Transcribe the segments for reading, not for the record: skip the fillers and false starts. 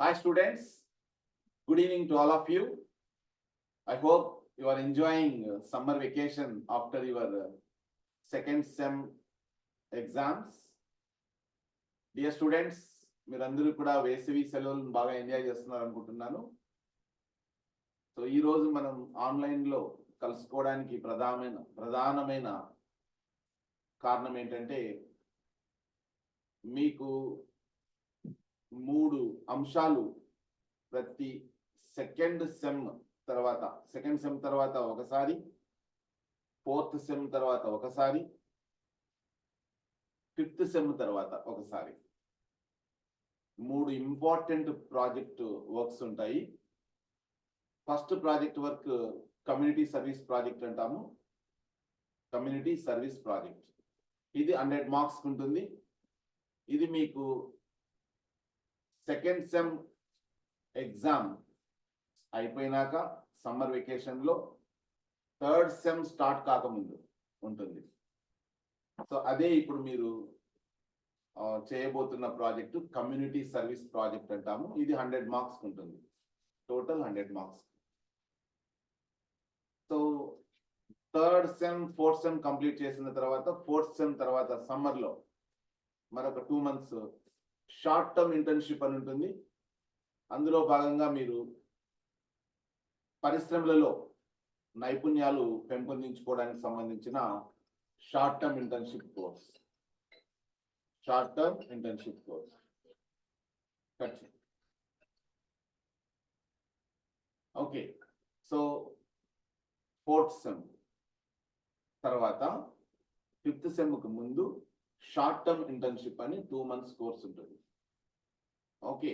Hi students, good evening to all of you. I hope you are enjoying summer vacation after your second sem exams. Dear students, మీరందరూ కూడా వేసవి సెలవులను బాగా enjoy చేస్తున్నారు అనుకుంటున్నాను. So ఈ రోజు మనం ఆన్లైన్లో కలుసుకోవడానికి ప్రధానమైన కారణం ఏంటంటే మీకు 3 అంశాలు ప్రతి సెకండ్ సెమ్ తర్వాత ఒకసారి, ఫోర్త్ సెమ్ తర్వాత ఒకసారి, ఫిఫ్త్ సెమ్ తర్వాత ఒకసారి 3 ఇంపార్టెంట్ ప్రాజెక్ట్ వర్క్స్ ఉంటాయి. First project work community service project అంటాము. కమ్యూనిటీ సర్వీస్ ప్రాజెక్ట్ ఇది 100 మార్క్స్ ఉంటుంది. ఇది మీకు సెకండ్ సెమ్ ఎగ్జామ్ అయిపోయినాక సమ్మర్ వెకేషన్లో థర్డ్ సెమ్ స్టార్ట్ కాకముందు ఉంటుంది. సో అదే ఇప్పుడు మీరు చేయబోతున్న ప్రాజెక్టు కమ్యూనిటీ సర్వీస్ ప్రాజెక్ట్ అంటాము. ఇది 100 మార్క్స్ ఉంటుంది, total 100 marks. So third sem fourth sem complete చేసిన తర్వాత ఫోర్త్ సెమ్ తర్వాత సమ్మర్లో మరొక 2 months షార్ట్ టర్మ్ ఇంటర్న్షిప్ అని ఉంటుంది. అందులో భాగంగా మీరు పరిశ్రమలలో నైపుణ్యాలు పెంపొందించుకోవడానికి సంబంధించిన short term internship course. Okay, so fourth sem తర్వాత ఫిఫ్త్ సెమ్కు ముందు షార్ట్ టర్మ్ ఇంటర్న్షిప్ అని 2 months కోర్స్ ఉంటుంది. ఓకే,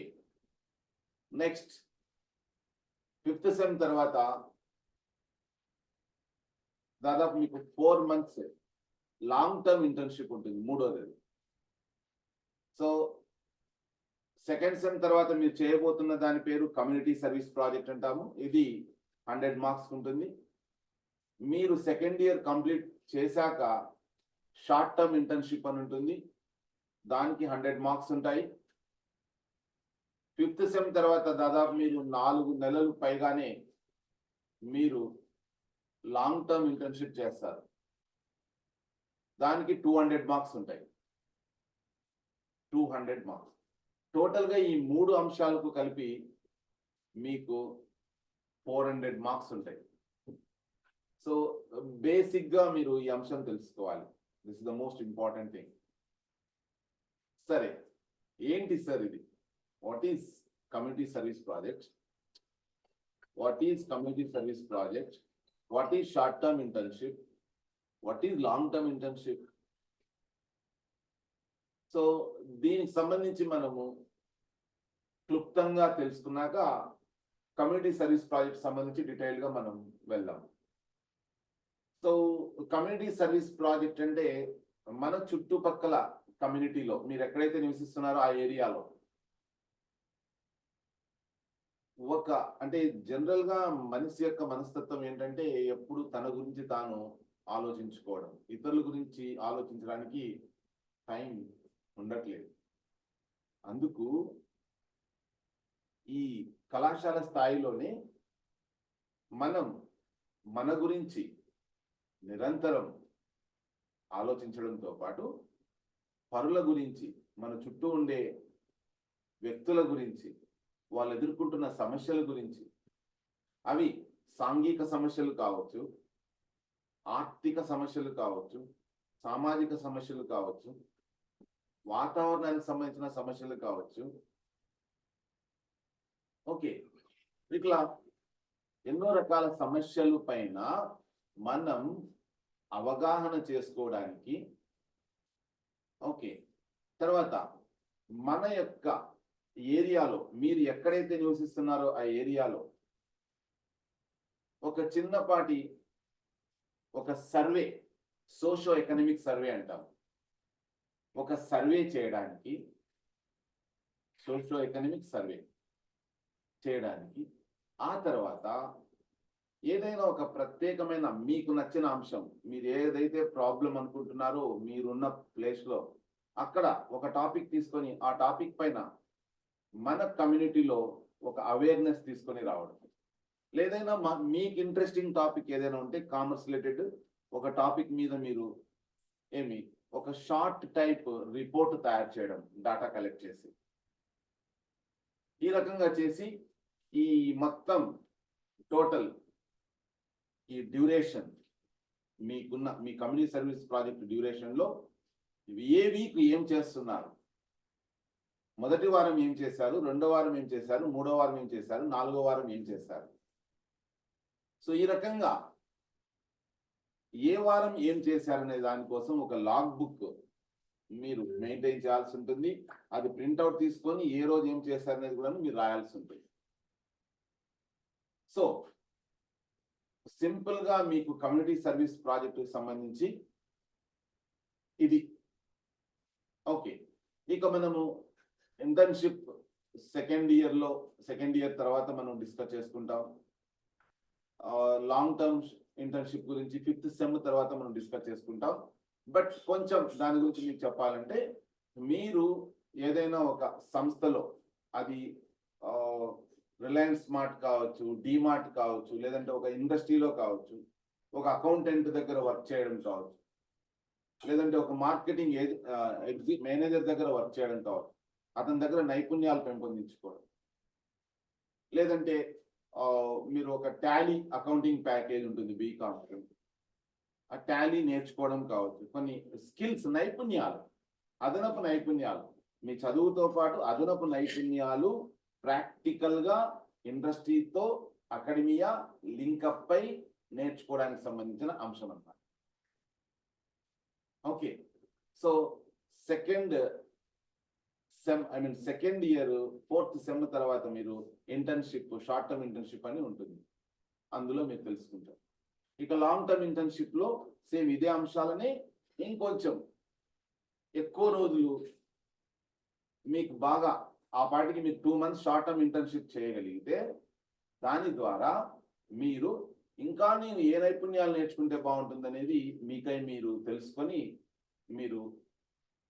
నెక్స్ట్ ఫిఫ్త్ సెమ్ తర్వాత దాదాపు మీకు 4 months లాంగ్ టర్మ్ ఇంటర్న్షిప్ ఉంటుంది, మూడోది. సో సెకండ్ సెమ్ తర్వాత మీరు చేయబోతున్న దాని పేరు కమ్యూనిటీ సర్వీస్ ప్రాజెక్ట్ అంటాము. ఇది 100 మార్క్స్ ఉంటుంది. మీరు సెకండ్ ఇయర్ కంప్లీట్ చేశాక షార్ట్ టర్మ్ ఇంటర్న్షిప్ అని ఉంటుంది, దానికి 100 మార్క్స్ ఉంటాయి. ఫిఫ్త్ సెమ్ తర్వాత దాదాపు మీరు 4 నెలలు పైగానే మీరు లాంగ్ టర్మ్ ఇంటర్న్షిప్ చేస్తారు, దానికి 200 మార్క్స్ ఉంటాయి. 200 మార్క్స్ టోటల్గా ఈ 3 అంశాలకు కలిపి మీకు 400 మార్క్స్ ఉంటాయి. సో బేసిక్గా మీరు ఈ అంశం తెలుసుకోవాలి. This is the most important thing. సరే, ఏంటి సార్ ఇది? What is community service project? What is community service project? What is short term internship? What is long term internship? So దీనికి సంబంధించి మనము క్లుప్తంగా తెలుసుకున్నాక కమ్యూనిటీ సర్వీస్ ప్రాజెక్ట్ సంబంధించి డీటెయిల్గా మనం వెళ్దాం. సో కమ్యూనిటీ సర్వీస్ ప్రాజెక్ట్ అంటే మన చుట్టుపక్కల కమ్యూనిటీలో మీరు ఎక్కడైతే నివసిస్తున్నారో ఆ ఏరియాలో అంటే జనరల్గా మనిషి యొక్క మనస్తత్వం ఏంటంటే ఎప్పుడు తన గురించి తాను ఆలోచించుకోవడం, ఇతరుల గురించి ఆలోచించడానికి టైం ఉండట్లేదు. అందుకు ఈ కళాశాల స్థాయిలోనే మనం మన గురించి నిరంతరం ఆలోచించడంతో పాటు పరుల గురించి, మన చుట్టూ ఉండే వ్యక్తుల గురించి, వాళ్ళు ఎదుర్కొంటున్న సమస్యల గురించి, అవి సాంఘిక సమస్యలు కావచ్చు, ఆర్థిక సమస్యలు కావచ్చు, సామాజిక సమస్యలు కావచ్చు, వాతావరణానికి సంబంధించిన సమస్యలు కావచ్చు. ఓకే, ఇట్లా ఎన్నో రకాల సమస్యల పైన మనం అవగాహన చేసుకోవడానికి, ఓకే, తర్వాత మన యొక్క ఏరియాలో మీరు ఎక్కడైతే నివసిస్తున్నారో ఆ ఏరియాలో ఒక చిన్నపాటి ఒక సర్వే, సోషో ఎకనామిక్ సర్వే అంటాం, ఒక సర్వే చేయడానికి, సోషో ఎకనామిక్ సర్వే చేయడానికి, ఆ తర్వాత ఏదైనా ఒక ప్రత్యేకమైన మీకు నచ్చిన అంశం, మీరు ఏదైతే ప్రాబ్లం అనుకుంటున్నారో మీరున్న ప్లేస్లో అక్కడ ఒక టాపిక్ తీసుకొని ఆ టాపిక్ పైన మన కమ్యూనిటీలో ఒక అవేర్నెస్ తీసుకొని రావడం. లేదైనా మీకు ఇంట్రెస్టింగ్ టాపిక్ ఏదైనా ఉంటే కామర్స్ రిలేటెడ్ ఒక టాపిక్ మీద మీరు ఒక షార్ట్ టైప్ రిపోర్ట్ తయారు చేయడం, డేటా కలెక్ట్ చేసి ఈ రకంగా చేసి ఈ మొత్తం టోటల్ ఈ డ్యూరేషన్ మీకున్న మీ కమ్యూనిటీ సర్వీస్ ప్రాజెక్ట్ డ్యూరేషన్లో ఏ వీక్ ఏం చేస్తున్నారు, మొదటి వారం ఏం చేశారు, రెండో వారం ఏం చేశారు, మూడో వారం ఏం చేశారు, నాలుగో వారం ఏం చేశారు. సో ఈ రకంగా ఏ వారం ఏం చేశారనే దానికోసం ఒక లాగ్ బుక్ మీరు మెయింటైన్ చేయాల్సి ఉంటుంది. అది ప్రింట్అవుట్ తీసుకొని ఏ రోజు ఏం చేశారనేది కూడా మీరు రాయాల్సి ఉంటుంది. సో సింపుల్ గా మీకు కమ్యూనిటీ సర్వీస్ ప్రాజెక్ట్ సంబంధించి ఇది ఓకే. ఇక మనము ఇంటర్న్షిప్ సెకండ్ ఇయర్ తర్వాత మనం డిస్కస్ చేసుకుంటాం. లాంగ్ టర్మ్ ఇంటర్న్షిప్ గురించి 5th సెమ్ తర్వాత మనం డిస్కస్ చేసుకుంటాం. బట్ కొంచెం దాని గురించి మీకు చెప్పాలంటే, మీరు ఏదైనా ఒక సంస్థలో, అది రిలయన్స్ స్మార్ట్ కావచ్చు, డిమార్ట్ కావచ్చు, లేదంటే ఒక ఇండస్ట్రీలో కావచ్చు, ఒక అకౌంటెంట్ దగ్గర వర్క్ చేయడం కావచ్చు, లేదంటే ఒక మార్కెటింగ్ మేనేజర్ దగ్గర వర్క్ చేయడం కావచ్చు, అతని దగ్గర నైపుణ్యాలు పెంపొందించుకోవడం, లేదంటే మీరు ఒక టాలీ అకౌంటింగ్ ప్యాకేజ్ ఉంటుంది బీకామ్, ఆ టాలీ నేర్చుకోవడం కావచ్చు. కొన్ని స్కిల్స్, నైపుణ్యాలు, అదనపు నైపుణ్యాలు, మీ చదువుతో పాటు అదనపు నైపుణ్యాలు ప్రాక్టికల్ గా ఇండస్ట్రీతో అకాడమియా లింకప్ పై నేర్చుకోవడానికి సంబంధించిన అంశం అన్నమాట. Okay. So second year 4th sem తర్వాత మీరు ఇంటర్న్షిప్, షార్ట్ టర్మ్ ఇంటర్న్షిప్ అని ఉంటుంది, అందులో మీరు తెలుసుకుంటారు. ఇక లాంగ్ టర్మ్ ఇంటర్న్షిప్ లో సేమ్ ఇదే అంశాలనే ఇంకొంచెం ఎక్కువ రోజులు మీకు బాగా ఆ పాటికి మీరు 2 months షార్ట్ టర్మ్ ఇంటర్న్షిప్ చేయగలిగితే, దాని ద్వారా మీరు ఇంకా నేను ఏ నైపుణ్యాలు నేర్చుకుంటే బాగుంటుంది అనేది మీకై మీరు తెలుసుకొని, మీరు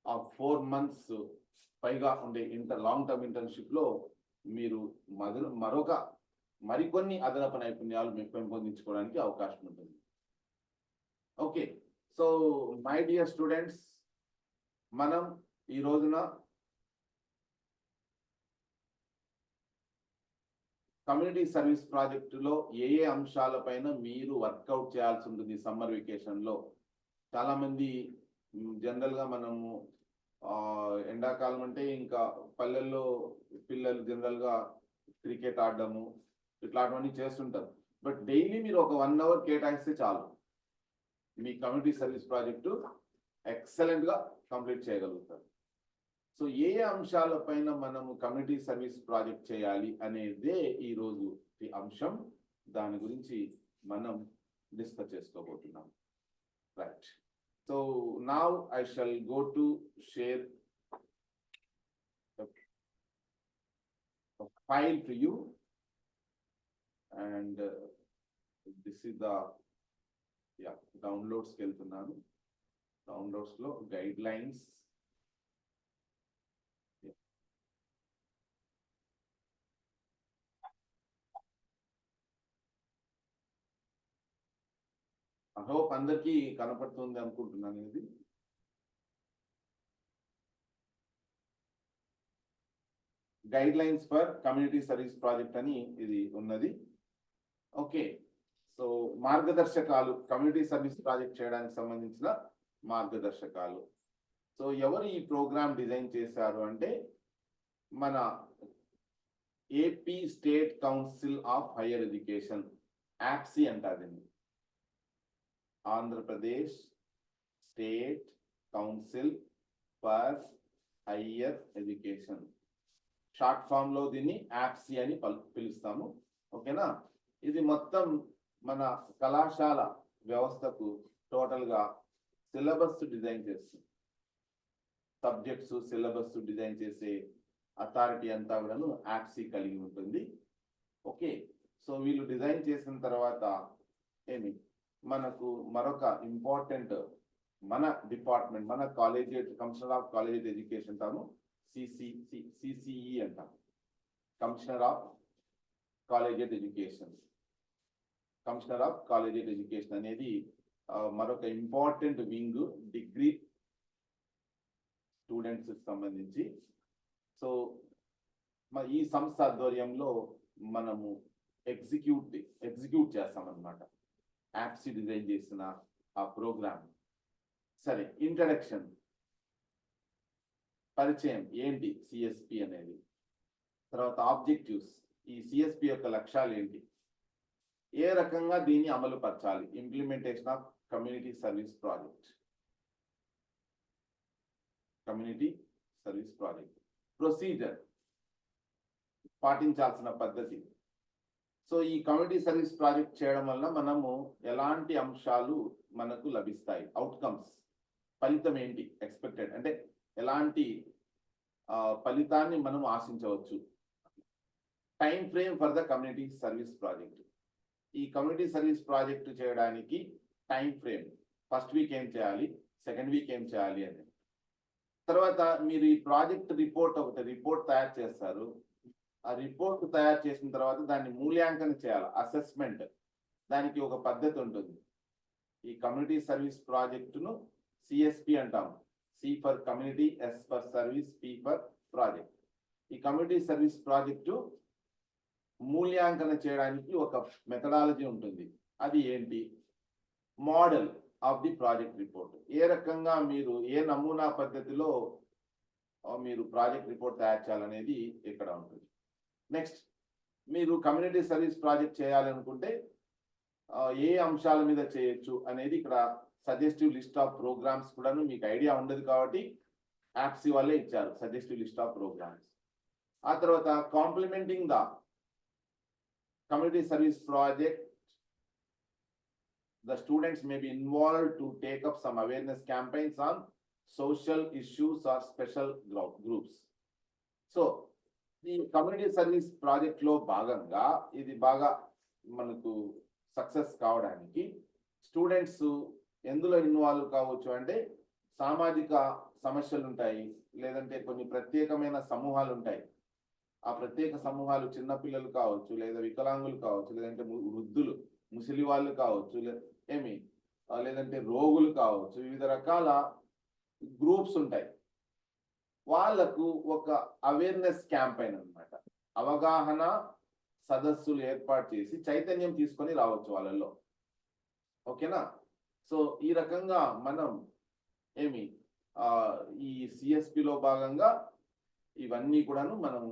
ఆ 4 months పైగా ఉండే లాంగ్ టర్మ్ ఇంటర్న్షిప్ లో మీరు మరికొన్ని అదనపు నైపుణ్యాలు మీకు పెంపొందించుకోవడానికి అవకాశం ఉంటుంది. Okay. So my dear students, మనం ఈ రోజున కమ్యూనిటీ సర్వీస్ ప్రాజెక్టులో ఏ అంశాలపైన మీరు వర్కౌట్ చేయాల్సి ఉంటుంది సమ్మర్ వెకేషన్ లో. చాలా మంది జనరల్ గా మనము ఎండాకాలం అంటే ఇంకా పల్లెల్లో పిల్లలు జనరల్ గా క్రికెట్ ఆడడము ఇట్లాంటివన్నీ చేస్తుంటారు. బట్ డైలీ మీరు ఒక 1 hour కేటాయిస్తే చాలు, మీ కమ్యూనిటీ సర్వీస్ ప్రాజెక్టు ఎక్సలెంట్ గా కంప్లీట్ చేయగలుగుతారు. సో ఏ అంశాలపైన మనము కమ్యూనిటీ సర్వీస్ ప్రాజెక్ట్ చేయాలి అనేదే ఈ రోజు ఈ అంశం. దాని గురించి మనం డిస్కస్ చేసుకోబోతున్నాం. Right. So now I shall go to share a file to you, and this is the downloads కి వెళ్తున్నాను. డౌన్లోడ్స్ లో గైడ్ లైన్స్, ఐ హోప్ అందరికీ కనపడుతుంది అనుకుంటున్నాను. ఇది guide lines for community service project అని ఇది ఉన్నది. ఓకే. సో మార్గదర్శకాలు, కమ్యూనిటీ సర్వీస్ ప్రాజెక్ట్ చేయడానికి సంబంధించిన మార్గదర్శకాలు. సో ఎవరు ఈ ప్రోగ్రామ్ డిజైన్ చేశారు అంటే, మన AP state council of higher education, యాప్సీ అంటారు. Andhra Pradesh state council for higher education, short form లో దీన్ని యాప్సీ అని పిలుస్తాము. ఓకేనా. ఇది మొత్తం మన కళాశాల వ్యవస్థకు టోటల్ గా సిలబస్ డిజైన్ చేస్తుంది. సబ్జెక్ట్స్ సిలబస్ డిజైన్ చేసే అథారిటీ అంతా కూడాను యాప్సీ కలిగి ఉంటుంది. ఓకే. సో వీళ్ళు డిజైన్ చేసిన తర్వాత మనకు మరొక ఇంపార్టెంట్ మన డిపార్ట్మెంట్, మన collegiate, commissioner of collegiate education అంటాము, సిసిఈ అంటాం. Commissioner of collegiate education. Commissioner of collegiate education అనేది మరొక ఇంపార్టెంట్ వింగ్ డిగ్రీ స్టూడెంట్స్ సంబంధించి. సో ఈ సంస్థ ఆధ్వర్యంలో మనము ఎగ్జిక్యూట్ చేస్తామన్నమాట యాప్స్ డిజైన్ చేసిన ఆ ప్రోగ్రామ్. సరే, ఇంట్రడక్షన్, పరిచయం ఏంటి సిఎస్పి అనేది, తర్వాత ఆబ్జెక్టివ్స్, ఈ సిఎస్పి యొక్క లక్ష్యాలు ఏంటి, ఏ రకంగా దీన్ని అమలు పరచాలి, implementation of community service project, procedure, పాటించాల్సిన పద్ధతి. సో ఈ కమ్యూనిటీ సర్వీస్ ప్రాజెక్ట్ చేయడం వల్ల మనము ఎలాంటి అంశాలు మనకు లభిస్తాయి, అవుట్కమ్స్, ఫలితం ఏంటి, ఎక్స్పెక్టెడ్ అంటే ఎలాంటి ఫలితాన్ని మనం ఆశించవచ్చు. Time frame for the community service project. ఈ కమ్యూనిటీ సర్వీస్ ప్రాజెక్ట్ చేయడానికి టైం ఫ్రేమ్, ఫస్ట్ వీక్ ఏం చేయాలి, సెకండ్ వీక్ ఏం చేయాలి అని. తర్వాత మీరు ఈ ప్రాజెక్ట్ రిపోర్ట్ తయారు చేస్తారు. ఆ రిపోర్ట్ తయారు చేసిన తర్వాత దాన్ని మూల్యాంకనం చేయాలి, అసెస్మెంట్. దానికి ఒక పద్ధతి ఉంటుంది. ఈ కమ్యూనిటీ సర్వీస్ ప్రాజెక్టును సిఎస్పి అంటాం. C for community, S for service, P for project. ఈ కమ్యూనిటీ సర్వీస్ ప్రాజెక్టు మూల్యాంకనం చేయడానికి ఒక మెథడాలజీ ఉంటుంది. అది ఏంటి, model of the project report. ఏ రకంగా మీరు ఏ నమూనా పద్ధతిలో మీరు ప్రాజెక్ట్ రిపోర్ట్ తయారు చేయాలనేది ఇక్కడ ఉంటుంది. నెక్స్ట్, మీరు కమ్యూనిటీ సర్వీస్ ప్రాజెక్ట్ చేయాలనుకుంటే ఏ అంశాల మీద చేయొచ్చు అనేది ఇక్కడ సజెస్టివ్ లిస్ట్ ఆఫ్ ప్రోగ్రామ్స్ కూడాను మీకు ఐడియా ఉండదు కాబట్టి యాప్స్ వాళ్ళే ఇచ్చారు సజెస్టివ్ లిస్ట్ ఆఫ్ ప్రోగ్రామ్స్. ఆ తర్వాత complementing the community service project, the students may be involved to take up some awareness campaigns on social issues or special groups. So ఈ community service project లో భాగంగా ఇది బాగా మనకు సక్సెస్ కావడానికి students ఎందులో ఇన్వాల్వ్ కావచ్చు అంటే, సామాజిక సమస్యలు ఉంటాయి, లేదంటే కొన్ని ప్రత్యేకమైన సమూహాలు ఉంటాయి. ఆ ప్రత్యేక సమూహాలు చిన్నపిల్లలు కావచ్చు, లేదా వికలాంగులు కావచ్చు, లేదంటే వృద్ధులు, ముసలి వాళ్ళు కావచ్చు, లేదంటే రోగులు కావచ్చు. వివిధ రకాల గ్రూప్స్ ఉంటాయి. వాళ్లకు ఒక అవేర్నెస్ క్యాంపెయిన్ అన్నమాట, అవగాహన సదస్సులు ఏర్పాటు చేసి చైతన్యం తీసుకొని రావచ్చు వాళ్ళల్లో. ఓకేనా? సో ఈ రకంగా మనం ఈ సిఎస్పిలో భాగంగా ఇవన్నీ కూడాను మనము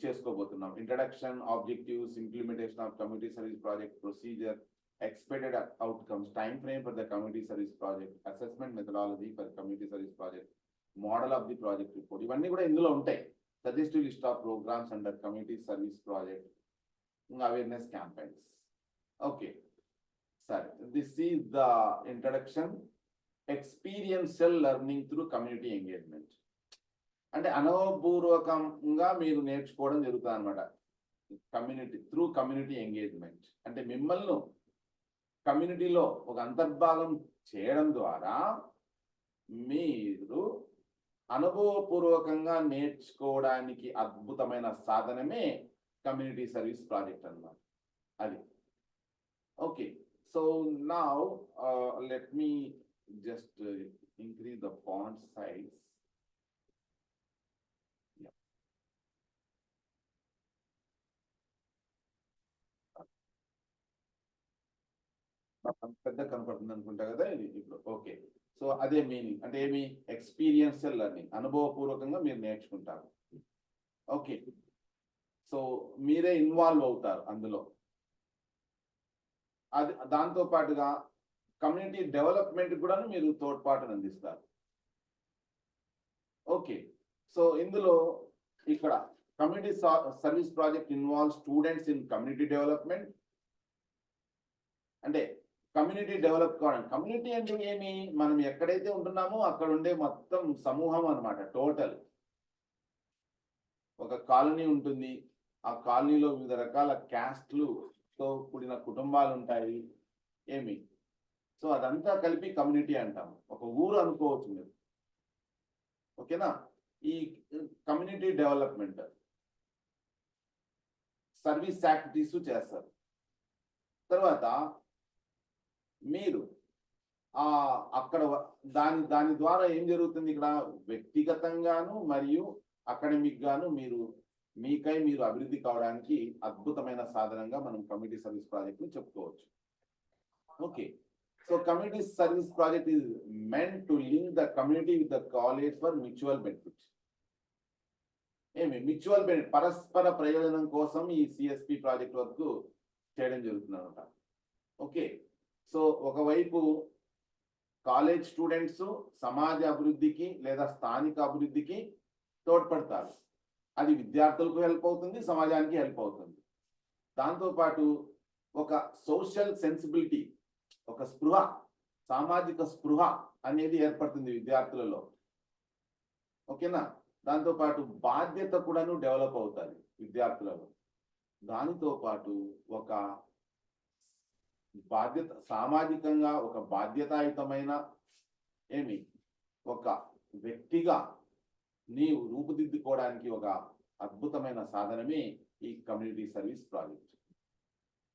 చేసుకోబోతున్నాం. Introduction, objectives, implementation of community service project, procedure, expected outcomes, time frame for the community service project, assessment methodology for community service project, model of the project report. ఇవన్నీ కూడా ఇందులో ఉంటాయి. Suggestive list of programs under community service project, awareness campaigns. Okay, సరే, this is the introduction. Experiential learning through community engagement అంటే అనుభవపూర్వకంగా మీరు నేర్చుకోవడం జరుగుతుంది అనమాట. కమ్యూనిటీ ఎంగేజ్మెంట్ అంటే మిమ్మల్ని కమ్యూనిటీలో ఒక అంతర్భాగం చేయడం ద్వారా మీరు అనుభవపూర్వకంగా నేర్చుకోవడానికి అద్భుతమైన సాధనమే కమ్యూనిటీ సర్వీస్ ప్రాజెక్ట్ అన్నమాట. అది okay. So now let me just increase the font size. పెద్ద కనపడుతుంది అనుకుంటా కదా ఇది ఇప్పుడు. ఓకే, సో అదే మీనింగ్ అంటే ఏమి, ఎక్స్పీరియన్షియల్ లెర్నింగ్, అనుభవపూర్వకంగా మీరు నేర్చుకుంటారు. ఓకే, సో మీరే ఇన్వాల్వ్ అవుతారు అందులో. అది దాంతో పాటుగా కమ్యూనిటీ డెవలప్మెంట్ కూడా మీరు తోడ్పాటును అందిస్తారు. ఓకే, సో ఇందులో ఇక్కడ community service project involve students in community development. అంటే కమ్యూనిటీ డెవలప్ కావడం, కమ్యూనిటీ అంటే ఏమి, మనం ఎక్కడైతే ఉంటున్నామో అక్కడ ఉండే మొత్తం సమూహం అన్నమాట. టోటల్ ఒక కాలనీ ఉంటుంది, ఆ కాలనీలో వివిధ రకాల క్యాస్ట్లుతో కూడిన కుటుంబాలు ఉంటాయి. సో అదంతా కలిపి కమ్యూనిటీ అంటాం. ఒక ఊరు అనుకోవచ్చు మీరు. ఓకేనా? ఈ కమ్యూనిటీ డెవలప్మెంట్ సర్వీస్ యాక్టివిటీస్ చేస్తారు. తర్వాత మీరు అక్కడ దాని ద్వారా ఏం జరుగుతుంది, ఇక్కడ వ్యక్తిగతంగాను మరియు అకాడమిక్ గాను మీరు అభివృద్ధి కావడానికి అద్భుతమైన సాధనంగా మనం కమ్యూనిటీ సర్వీస్ ప్రాజెక్ట్ ని చెప్పుకోవచ్చు. Okay, so community service project is meant to link the community with the college for mutual benefit. Mutual benefit, పరస్పర ప్రయోజనం కోసం ఈ సిఎస్పి ప్రాజెక్ట్ వర్క్ చేయడం జరుగుతుంది అనమాట. ఓకే, సో ఒకవైపు కాలేజ్ స్టూడెంట్స్ సమాజ అభివృద్ధికి లేదా స్థానిక అభివృద్ధికి తోడ్పడతారు. అది విద్యార్థులకు హెల్ప్ అవుతుంది, సమాజానికి హెల్ప్ అవుతుంది. దాంతోపాటు ఒక సోషల్ సెన్సిబిలిటీ, ఒక స్పృహ, సామాజిక స్పృహ అనేది ఏర్పడుతుంది విద్యార్థులలో. ఓకేనా, దాంతోపాటు బాధ్యత కూడాను డెవలప్ అవుతుంది విద్యార్థులలో. దానితో పాటు ఒక బాధ్యత, సామాజికంగా ఒక బాధ్యతాయుతమైన ఒక వ్యక్తిగా నీవు రూపుదిద్దుకోవడానికి ఒక అద్భుతమైన సాధనమే ఈ కమ్యూనిటీ సర్వీస్ ప్రాజెక్ట్.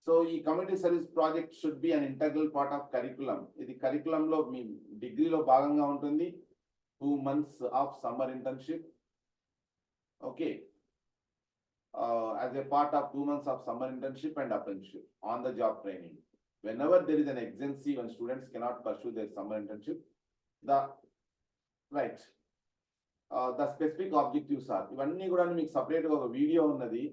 సో ఈ community service project should be an integral part of curriculum. ఇది కరికులంలో మీ డిగ్రీలో భాగంగా ఉంటుంది. 2 months of summer internship. Okay, as a part of 2 months of summer internship and apprenticeship, on the job training. Whenever there is an exigency when students cannot pursue their summer internship, the specific objectives are, ఇవన్నీ కూడా మీకు separate గా ఒక video ఉన్నది.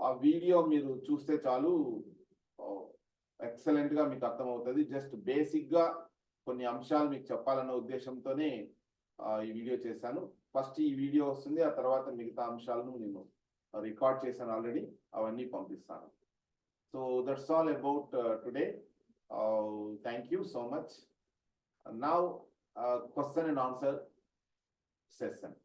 ఆ video మీరు చూస్తే చాలు, ఎక్సలెంట్ గా మీకు అర్థమవుతుంది. జస్ట్ బేసిక్ గా కొన్ని అంశాలు మీకు చెప్పాలన్న ఉద్దేశంతోనే ఈ వీడియో చేశాను. ఫస్ట్ ఈ వీడియో వస్తుంది, ఆ తర్వాత మిగతా అంశాలను నేను రికార్డ్ చేశాను ఆల్రెడీ, అవన్నీ పంపిస్తాను. So that's all about today. Thank you so much. Now question and answer session.